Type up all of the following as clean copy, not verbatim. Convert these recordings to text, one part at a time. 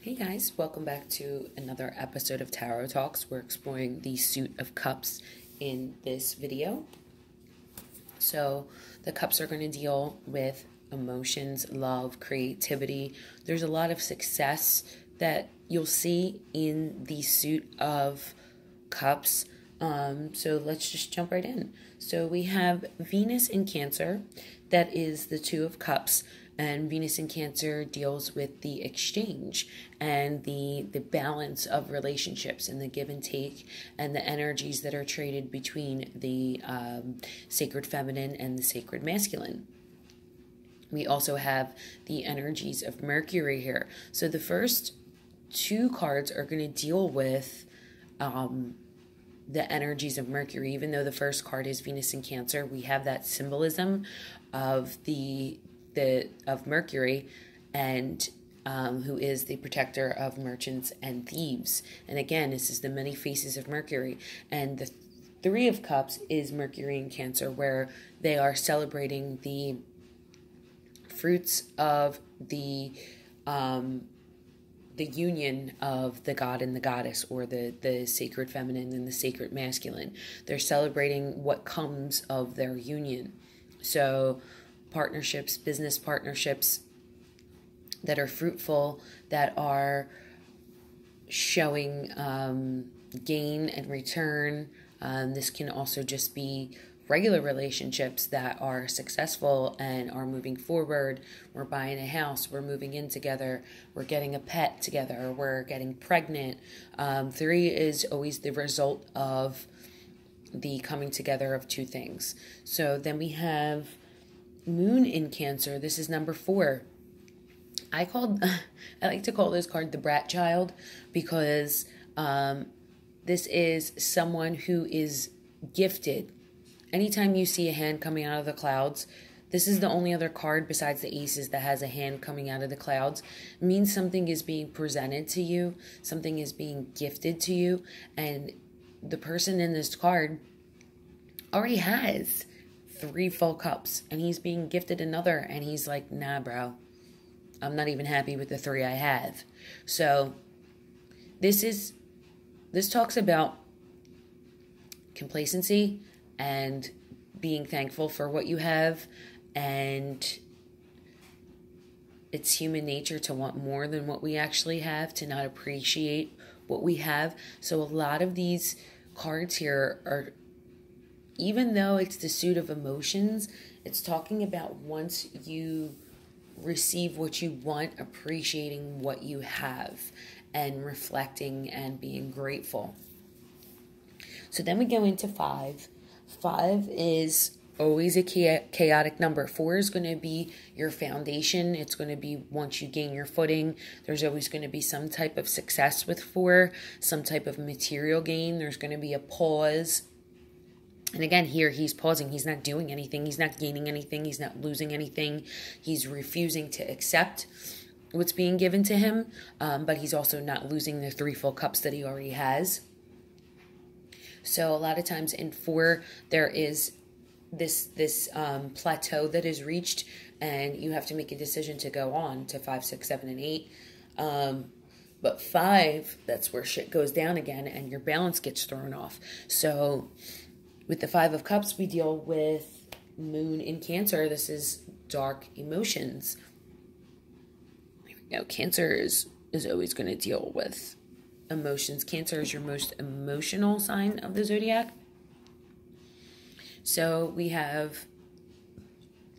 Hey guys, welcome back to another episode of Tarot Talks. We're exploring the Suit of Cups in this video. So the cups are going to deal with emotions, love, creativity. There's a lot of success that you'll see in the Suit of Cups. So let's just jump right in. So we have Venus in Cancer. That is the Two of Cups. And Venus in Cancer deals with the exchange and the balance of relationships and the give and take and the energies that are traded between the sacred feminine and the sacred masculine. We also have the energies of Mercury here. So the first two cards are going to deal with the energies of Mercury. Even though the first card is Venus in Cancer, we have that symbolism of of Mercury, and who is the protector of merchants and thieves. And again, this is the many faces of Mercury. And the Three of Cups is Mercury in Cancer, where they are celebrating the fruits of the union of the god and the goddess, or the sacred feminine and the sacred masculine. They're celebrating what comes of their union. So partnerships, business partnerships that are fruitful, that are showing gain and return. This can also just be regular relationships that are successful and are moving forward. We're buying a house, we're moving in together, we're getting a pet together, we're getting pregnant. Three is always the result of the coming together of two things. So then we have Moon in Cancer. This is number 4. I like to call this card the brat child, because this is someone who is gifted. Anytime you see a hand coming out of the clouds, this is the only other card besides the aces that has a hand coming out of the clouds. It means something is being presented to you, something is being gifted to you, and the person in this card already has 3 full cups, and he's being gifted another, and he's like, nah, bro, I'm not even happy with the 3 I have. So this talks about complacency and being thankful for what you have, and it's human nature to want more than what we actually have, to not appreciate what we have. So a lot of these cards here are, even though it's the suit of emotions, it's talking about once you receive what you want, appreciating what you have and reflecting and being grateful. So then we go into 5. 5 is always a chaotic number. 4 is going to be your foundation. It's going to be once you gain your footing. There's always going to be some type of success with 4, some type of material gain. There's going to be a pause. And again, here he's pausing. He's not doing anything. He's not gaining anything. He's not losing anything. He's refusing to accept what's being given to him. But he's also not losing the 3 full cups that he already has. So a lot of times in 4, there is this plateau that is reached, and you have to make a decision to go on to 5, 6, 7, and 8. But 5, that's where shit goes down again, and your balance gets thrown off. So with the 5 of Cups, we deal with Moon in Cancer. This is dark emotions. Now, Cancer is always going to deal with emotions. Cancer is your most emotional sign of the zodiac. So we have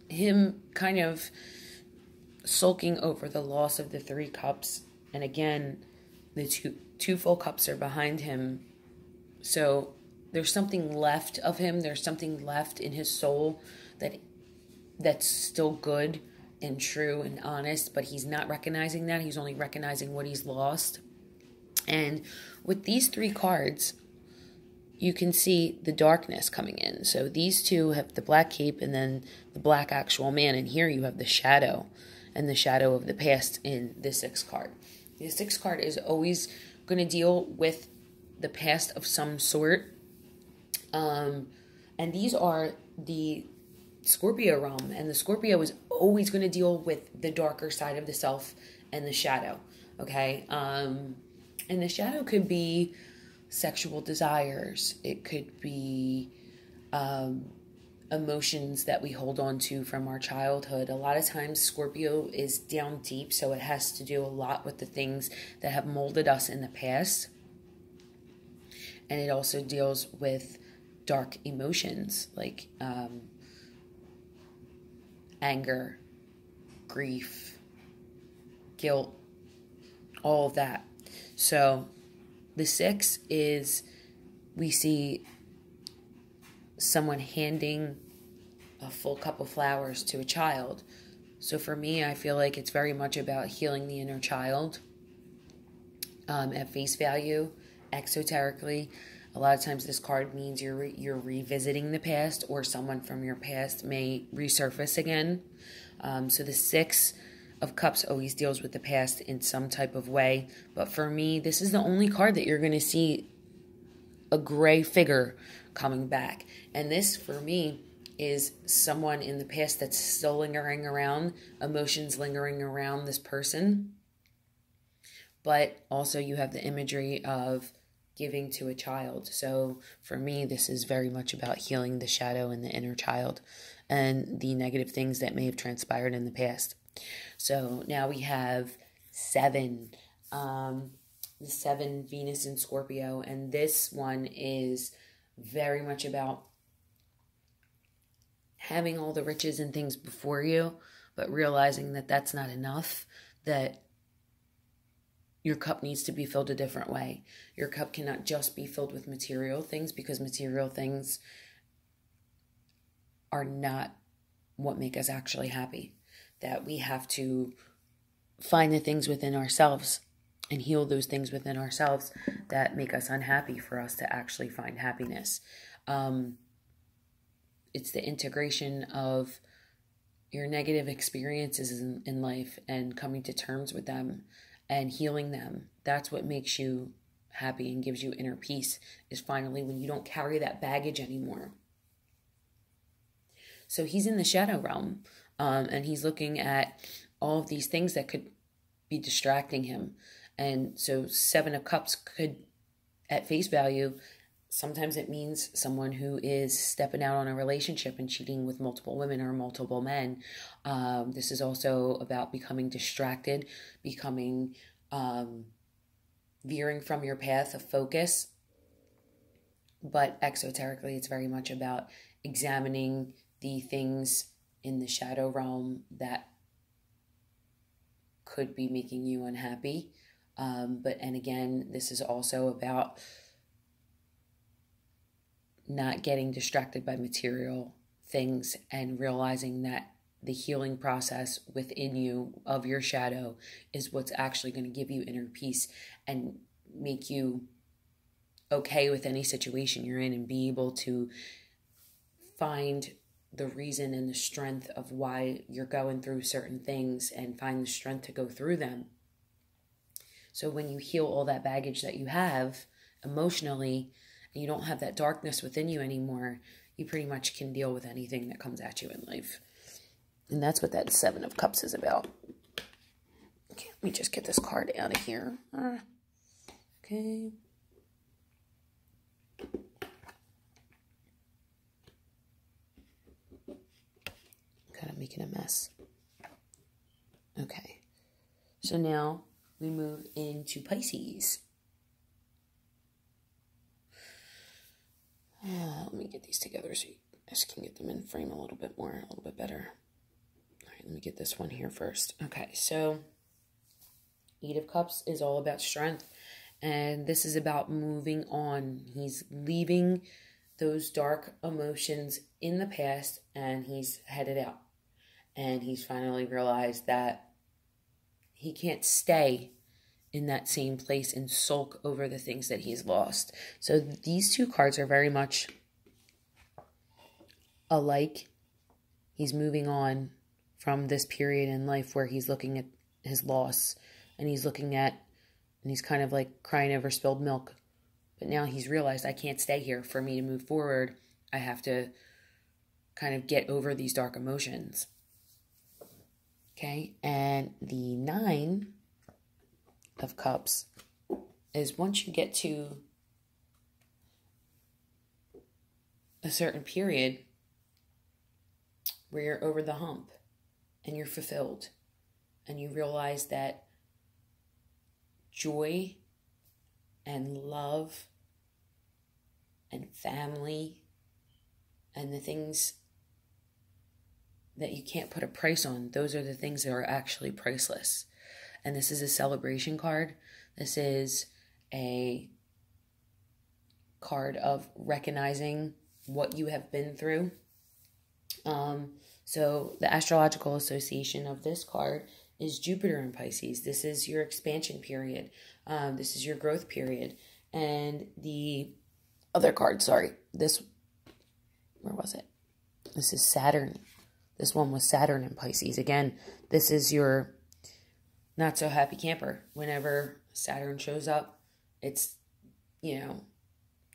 him kind of sulking over the loss of the 3 cups. And again, the two full cups are behind him. So there's something left of him. There's something left in his soul that's still good and true and honest, but he's not recognizing that. He's only recognizing what he's lost. And with these 3 cards, you can see the darkness coming in. So these 2 have the black cape and then the black actual man. And here you have the shadow and the shadow of the past in the 6 card. The 6 card is always going to deal with the past of some sort. And these are the Scorpio realm, and the Scorpio is always going to deal with the darker side of the self and the shadow. Okay. And the shadow could be sexual desires. It could be emotions that we hold on to from our childhood. A lot of times Scorpio is down deep, so it has to do a lot with the things that have molded us in the past. And it also deals with dark emotions like anger, grief, guilt, all of that. So the 6 is, we see someone handing a full cup of flowers to a child. So for me, I feel like it's very much about healing the inner child. At face value, exoterically, a lot of times this card means you're revisiting the past, or someone from your past may resurface again. So the 6 of Cups always deals with the past in some type of way. But for me, this is the only card that you're going to see a gray figure coming back. And this, for me, is someone in the past that's still lingering around, emotions lingering around this person. But also you have the imagery of giving to a child. So for me, this is very much about healing the shadow and the inner child and the negative things that may have transpired in the past. So now we have 7, the 7 Venus in Scorpio, and this one is very much about having all the riches and things before you, but realizing that that's not enough, that your cup needs to be filled a different way. Your cup cannot just be filled with material things, because material things are not what make us actually happy. That we have to find the things within ourselves and heal those things within ourselves that make us unhappy for us to actually find happiness. It's the integration of your negative experiences in life and coming to terms with them and healing them. That's what makes you happy and gives you inner peace, is finally when you don't carry that baggage anymore. So he's in the shadow realm, and he's looking at all of these things that could be distracting him. And so 7 of Cups could, at face value, sometimes it means someone who is stepping out on a relationship and cheating with multiple women or multiple men. This is also about becoming distracted, becoming veering from your path of focus. But exoterically, it's very much about examining the things in the shadow realm that could be making you unhappy. And again, this is also about not getting distracted by material things and realizing that the healing process within you of your shadow is what's actually going to give you inner peace and make you okay with any situation you're in, and be able to find the reason and the strength of why you're going through certain things and find the strength to go through them. So when you heal all that baggage that you have emotionally, and you don't have that darkness within you anymore, you pretty much can deal with anything that comes at you in life. And that's what that 7 of Cups is about. Okay, let me just get this card out of here. Okay. Kind of making a mess. Okay. So now we move into Pisces. Let me get these together so you guys can get them in frame a little bit better. All right, let me get this one here first. Okay, so 8 of Cups is all about strength, and this is about moving on. He's leaving those dark emotions in the past, and he's headed out. And he's finally realized that he can't stay in that same place and sulk over the things that he's lost. So these 2 cards are very much alike. He's moving on from this period in life where he's looking at his loss, and he's kind of like crying over spilled milk. But now he's realized, I can't stay here. For me to move forward, I have to kind of get over these dark emotions. Okay, and the 9 of Cups is once you get to a certain period where you're over the hump and you're fulfilled and you realize that joy and love and family and the things that you can't put a price on, those are the things that are actually priceless. And this is a celebration card. This is a card of recognizing what you have been through. So the Astrological Association of this card is Jupiter in Pisces. This is your expansion period. This is your growth period. And the other card, sorry, where was it? This is Saturn. This one was Saturn in Pisces. Again, this is your not so happy camper. Whenever Saturn shows up, it's,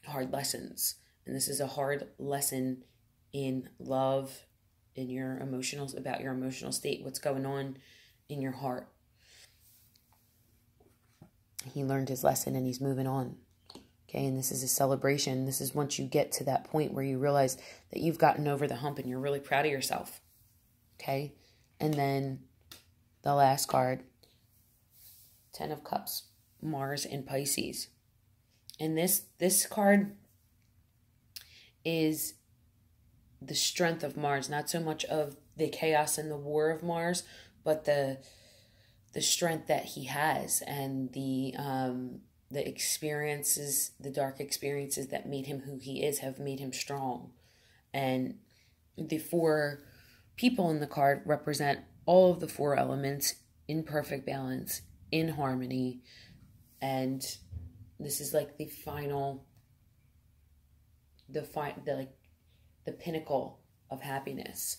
hard lessons. And this is a hard lesson in love, in your about your emotional state, what's going on in your heart. He learned his lesson and he's moving on. Okay, and this is a celebration. This is once you get to that point where you realize that you've gotten over the hump and you're really proud of yourself. Okay, and then the last card, 10 of Cups, Mars in Pisces. And this card is the strength of Mars, not so much of the chaos and the war of Mars, but the strength that he has and the experiences, the dark experiences that made him who he is have made him strong. And the 4 people in the card represent all of the 4 elements in perfect balance, in harmony, and this is like the final, the pinnacle of happiness.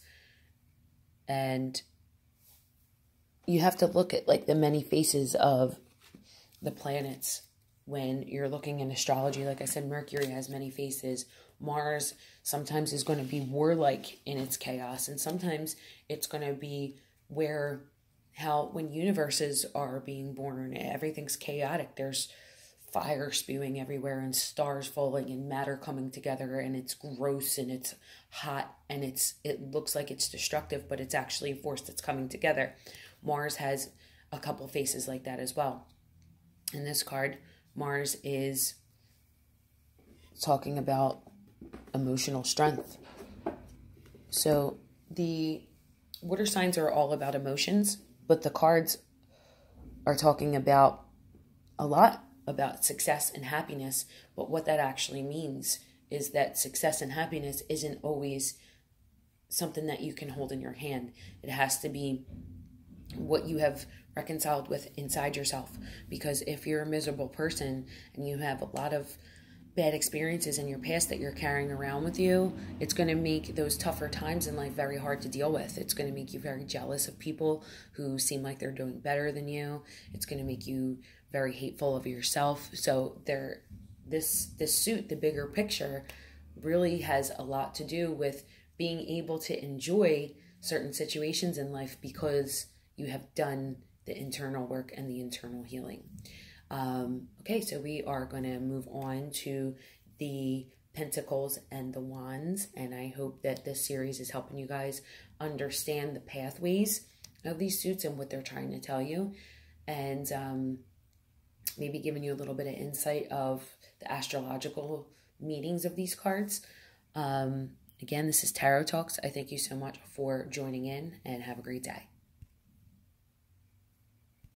And you have to look at like the many faces of the planets when you're looking in astrology. Like I said, Mercury has many faces. Mars sometimes is going to be warlike in its chaos, and sometimes it's going to be when universes are being born, everything's chaotic. There's fire spewing everywhere and stars falling and matter coming together, and it's gross and it's hot and it looks like it's destructive, but it's actually a force that's coming together. Mars has a couple faces like that as well. In this card, Mars is talking about emotional strength. So the water signs are all about emotions, but the cards are talking about a lot about success and happiness. But what that actually means is that success and happiness isn't always something that you can hold in your hand. It has to be what you have reconciled with inside yourself. Because if you're a miserable person and you have a lot of bad experiences in your past that you're carrying around with you, it's going to make those tougher times in life very hard to deal with. It's going to make you very jealous of people who seem like they're doing better than you. It's going to make you very hateful of yourself. So this suit, the bigger picture, really has a lot to do with being able to enjoy certain situations in life because you have done the internal work and the internal healing. Okay, so we are going to move on to the Pentacles and the Wands, and I hope that this series is helping you guys understand the pathways of these suits and what they're trying to tell you, and maybe giving you a little bit of insight of the astrological meanings of these cards. Again, this is Tarot Talks. I thank you so much for joining in, and have a great day.